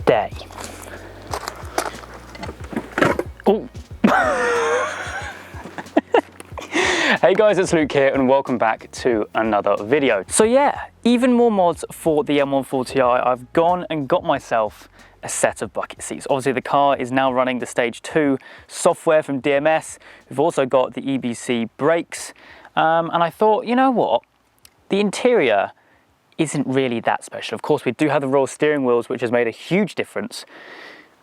today. Oh. Hey guys, it's Luke here and welcome back to another video. So yeah, even more mods for the M140i. I've gone and got myself a set of bucket seats. Obviously the car is now running the Stage 2 software from DMS. We've also got the EBC brakes. And I thought, you know what? The interior isn't really that special. Of course, we do have the roll steering wheels, which has made a huge difference.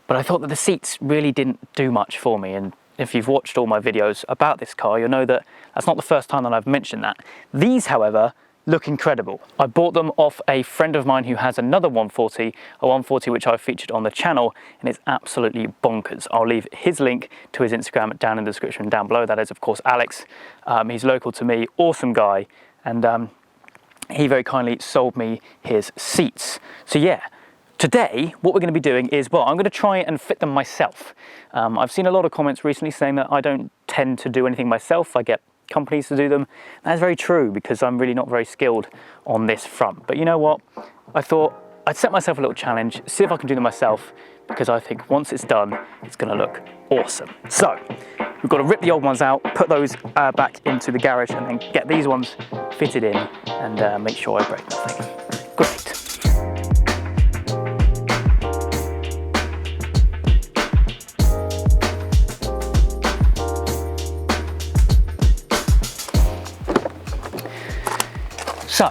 But I thought that the seats really didn't do much for me. And if you've watched all my videos about this car, you'll know that that's not the first time that I've mentioned that. These, however, look incredible. I bought them off a friend of mine who has another 140, a 140 which I've featured on the channel, and it's absolutely bonkers. I'll leave his link to his Instagram down in the description down below. That is, of course, Alex. He's local to me, awesome guy, and he very kindly sold me his seats. So yeah, today what we're going to be doing is, well, I'm going to try and fit them myself. I've seen a lot of comments recently saying that I don't tend to do anything myself. I get companies to do them. That's very true because I'm really not very skilled on this front. But you know what? I thought I'd set myself a little challenge, see if I can do them myself, because I think once it's done, it's going to look awesome. So we've got to rip the old ones out, put those back into the garage, and then get these ones fitted in and make sure I break nothing. Great. So,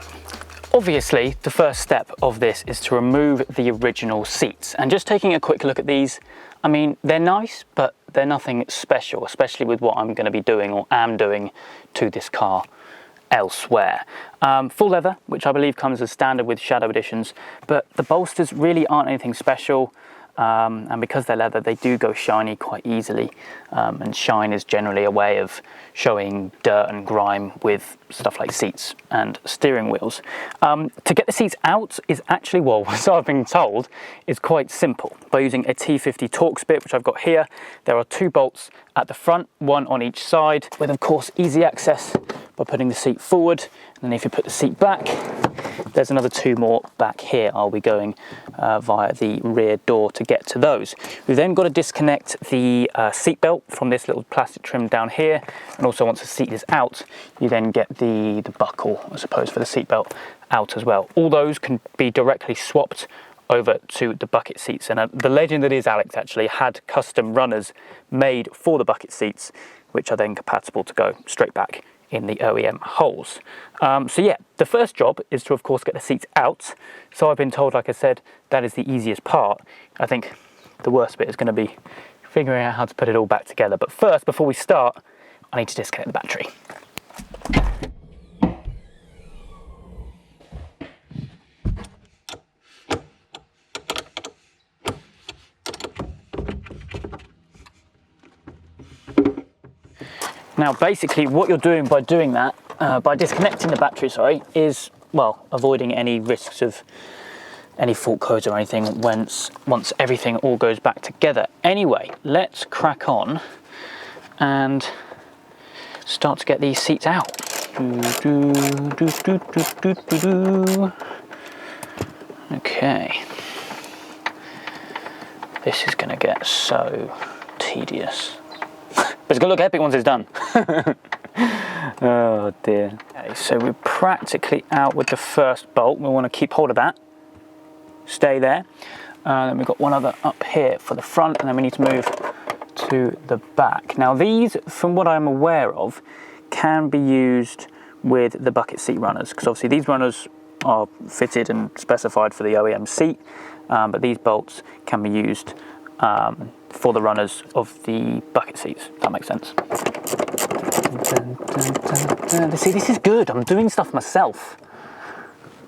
obviously, the first step of this is to remove the original seats. And just taking a quick look at these, I mean, they're nice, but they're nothing special, especially with what I'm going to be doing or am doing to this car elsewhere. Full leather, which I believe comes as standard with Shadow Editions, but the bolsters really aren't anything special. And because they're leather, they do go shiny quite easily, and shine is generally a way of showing dirt and grime with stuff like seats and steering wheels. To get the seats out is actually, well, so I've been told, is quite simple. By using a T50 Torx bit, which I've got here, there are 2 bolts at the front, 1 on each side, with of course easy access by putting the seat forward. And then if you put the seat back, there's another 2 more back here. I'll be going via the rear door to get to those. We've then got to disconnect the seat belt from this little plastic trim down here. And also once the seat is out, you then get the buckle, I suppose, for the seat belt out as well. All those can be directly swapped over to the bucket seats. And the legend that is Alex actually had custom runners made for the bucket seats, which are then compatible to go straight back in the OEM holes. So yeah, the first job is to of course get the seats out. So I've been told, like I said, that is the easiest part. I think the worst bit is going to be figuring out how to put it all back together. But first, before we start, I need to disconnect the battery. Now basically what you're doing by doing that, by disconnecting the battery, is, well, avoiding any risks of any fault codes or anything once everything all goes back together. Anyway, let's crack on and start to get these seats out. Okay. This is gonna get so tedious. But it's gonna look epic once it's done. Oh dear. Okay, so we're practically out with the first bolt. We want to keep hold of that. Stay there. Then we've got one other up here for the front, and then we need to move to the back. Now these, from what I'm aware of, can be used with the bucket seat runners, because obviously these runners are fitted and specified for the OEM seat, but these bolts can be used for the runners of the bucket seats, if that makes sense. See, this is good. I'm doing stuff myself.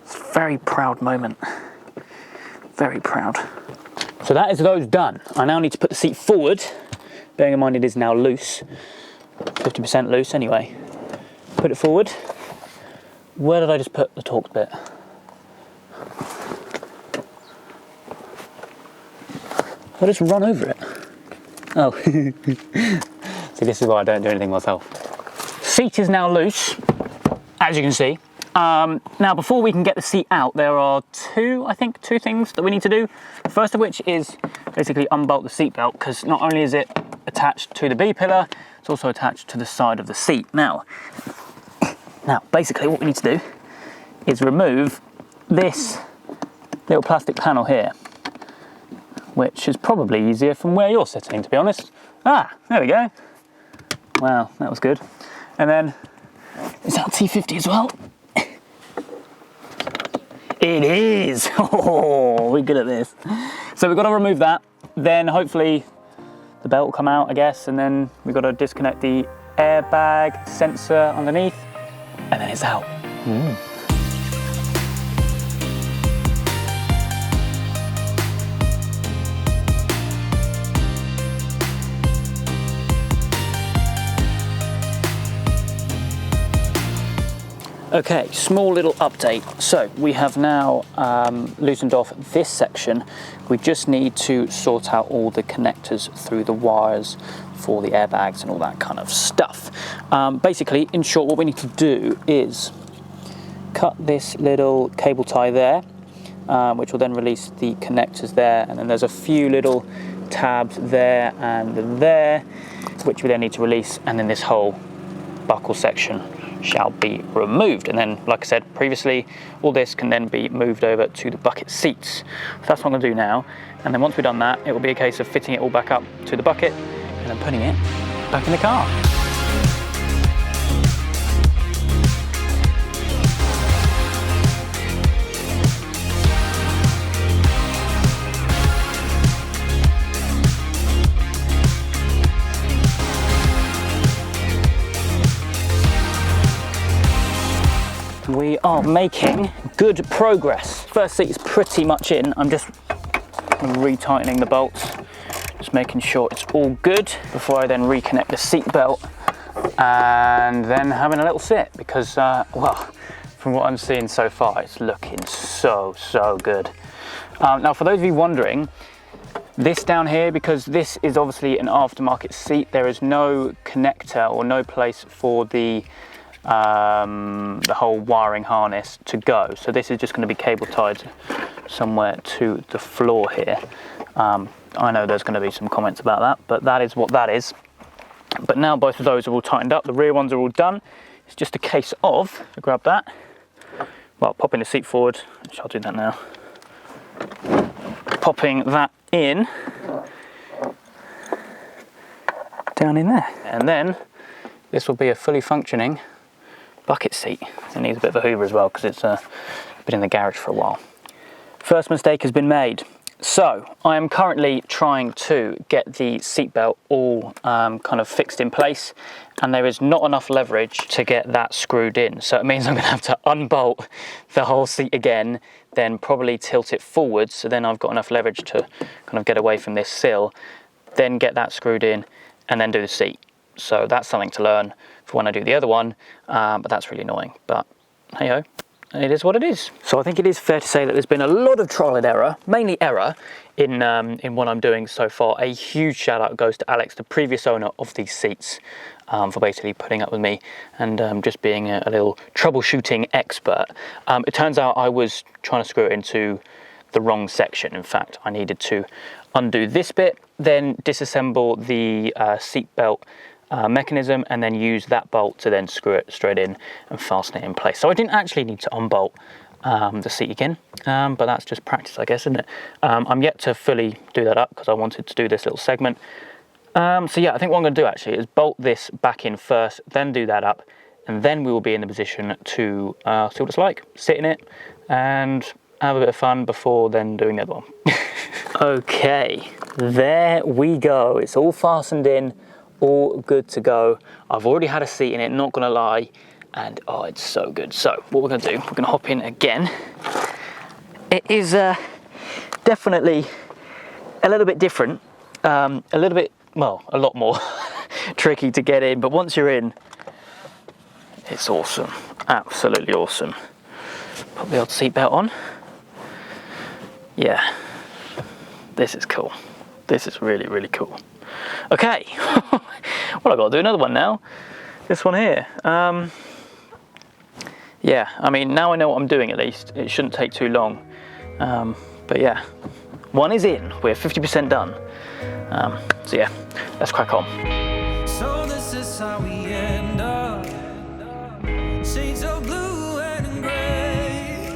It's a very proud moment. Very proud. So that is those done. I now need to put the seat forward, bearing in mind it is now loose, 50% loose anyway. Put it forward. Where did I just put the Torx bit? I just run over it. Oh. See, this is why I don't do anything myself. Seat is now loose, as you can see. Now, before we can get the seat out, there are two things that we need to do. The first of which is basically unbolt the seat belt, because not only is it attached to the B-pillar, it's also attached to the side of the seat. Now, basically what we need to do is remove this little plastic panel here, which is probably easier from where you're sitting, to be honest. Ah, there we go. Wow, that was good. And then, is that T50 as well? It is! Oh, we're good at this. So we've got to remove that, then hopefully the belt will come out, I guess, and then we've got to disconnect the airbag sensor underneath, and then it's out. Okay, small little update. So we have now loosened off this section. We just need to sort out all the connectors through the wires for the airbags and all that kind of stuff. Basically, in short, what we need to do is cut this little cable tie there, which will then release the connectors there. And then there's a few little tabs there and there, which we then need to release. And then this whole buckle section shall be removed, and then, like I said previously, all this can then be moved over to the bucket seats. So that's what I'm going to do now, and then once we've done that, it will be a case of fitting it all back up to the bucket and then putting it back in the car. We are making good progress. First seat is pretty much in. I'm just retightening the bolts, just making sure it's all good before I then reconnect the seat belt and then having a little sit, because well, from what I'm seeing so far, it's looking so good. Now, for those of you wondering, this down here, because this is obviously an aftermarket seat, there is no connector or no place for the whole wiring harness to go. So this is just going to be cable tied somewhere to the floor here. I know there's going to be some comments about that, but that is what that is. But now both of those are all tightened up, the rear ones are all done. It's just a case of, grab that, well, popping the seat forward, which I'll do that now. Popping that in, down in there. And then this will be a fully functioning bucket seat. It needs a bit of a hoover as well, because it's been in the garage for a while. First mistake has been made. So I am currently trying to get the seat belt all kind of fixed in place, and there is not enough leverage to get that screwed in. So it means I'm going to have to unbolt the whole seat again, then probably tilt it forwards, so then I've got enough leverage to kind of get away from this sill, then get that screwed in, and then do the seat. So that's something to learn for when I do the other one, but that's really annoying. But hey ho, it is what it is. So I think it is fair to say that there's been a lot of trial and error, mainly error, in what I'm doing so far. A huge shout out goes to Alex, the previous owner of these seats, for basically putting up with me and just being a little troubleshooting expert. It turns out I was trying to screw it into the wrong section. In fact, I needed to undo this bit, then disassemble the seat belt mechanism, and then use that bolt to then screw it straight in and fasten it in place. So I didn't actually need to unbolt the seat again, but that's just practice, I guess, isn't it? I'm yet to fully do that up because I wanted to do this little segment. So yeah, I think what I'm going to do actually is bolt this back in first, then do that up, and then we will be in the position to see what it's like, sit in it and have a bit of fun before then doing the other one. Okay, there we go. It's all fastened in, all good to go. I've already had a seat in it, not gonna lie, and oh, it's so good. So what we're gonna do, we're gonna hop in again. It is definitely a little bit different, a little bit, well, a lot more tricky to get in, but once you're in, it's awesome, absolutely awesome. Put the old seatbelt on. Yeah, this is cool. This is really, really cool. Okay, well, I've got to do another one now. This one here. yeah, I mean, now I know what I'm doing at least. It shouldn't take too long. But yeah, one is in, we're 50% done. So yeah, let's crack on. So this is how we end up, shades of blue and gray.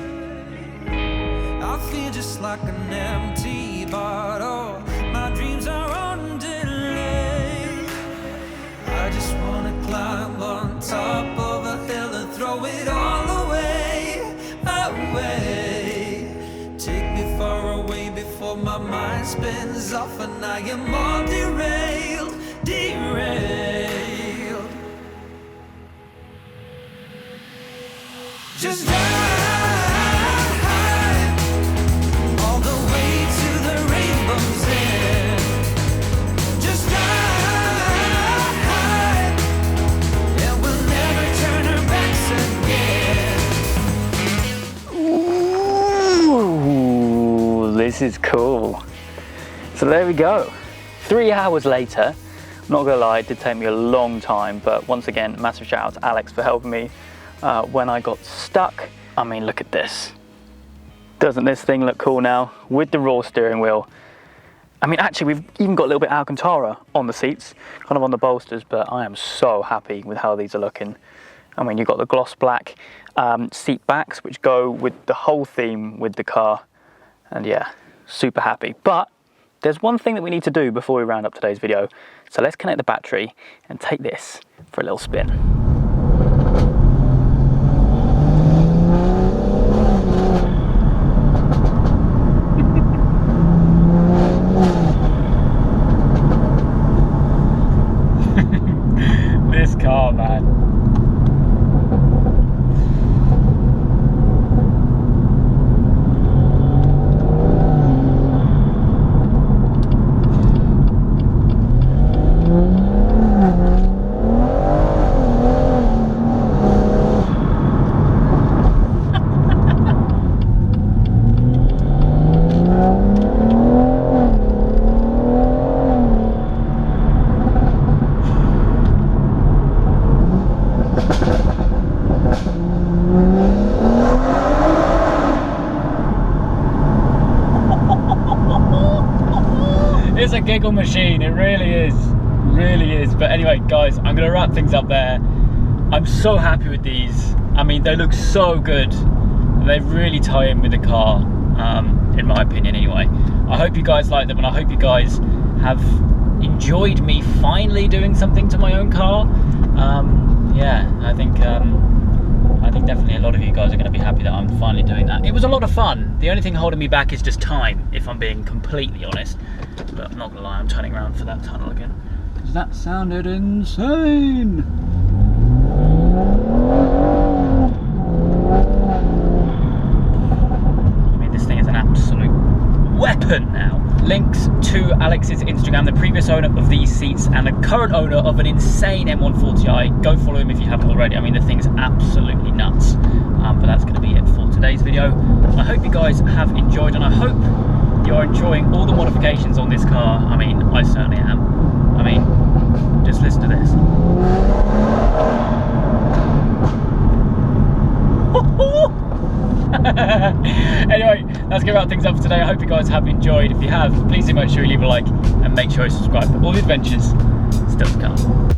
I feel just like an empty bottle, my dreams are on delay. I just wanna climb on top of a hill and throw it all away, away. Take me far away before my mind spins off and I am all derailed, derailed. Just drive all the way to the rainbow's end. Just drive and we'll never turn our backs again. Ooh, this is cool. So there we go. 3 hours later. Not gonna lie, it did take me a long time, but once again, massive shout out to Alex for helping me when I got stuck. I mean, look at this. Doesn't this thing look cool now? With the raw steering wheel. I mean, actually, we've even got a little bit of Alcantara on the seats, kind of on the bolsters, but I am so happy with how these are looking. I mean, you've got the gloss black seat backs, which go with the whole theme with the car. And yeah, super happy. But there's one thing that we need to do before we round up today's video. So let's connect the battery and take this for a little spin. This car, man. It's a giggle machine, it really is, But anyway, guys, I'm gonna wrap things up there. I'm so happy with these. I mean, they look so good. They really tie in with the car, in my opinion anyway. I hope you guys like them, and I hope you guys have enjoyed me finally doing something to my own car. Yeah, I think definitely a lot of you guys are going to be happy that I'm finally doing that. It was a lot of fun. The only thing holding me back is just time, if I'm being completely honest. But I'm not going to lie, I'm turning around for that tunnel again, because that sounded insane. I mean, this thing is an absolute weapon now. Links to Alex's Instagram, the previous owner of these seats and the current owner of an insane M140i. Go follow him if you haven't already. I mean, the thing's absolutely nuts. But that's going to be it for today's video. I hope you guys have enjoyed, and I hope you're enjoying all the modifications on this car. I mean, I certainly am. I mean, just listen to this. Anyway, that's gonna wrap things up for today. I hope you guys have enjoyed. If you have, please do make sure you leave a like and make sure you subscribe for all the adventures still to come.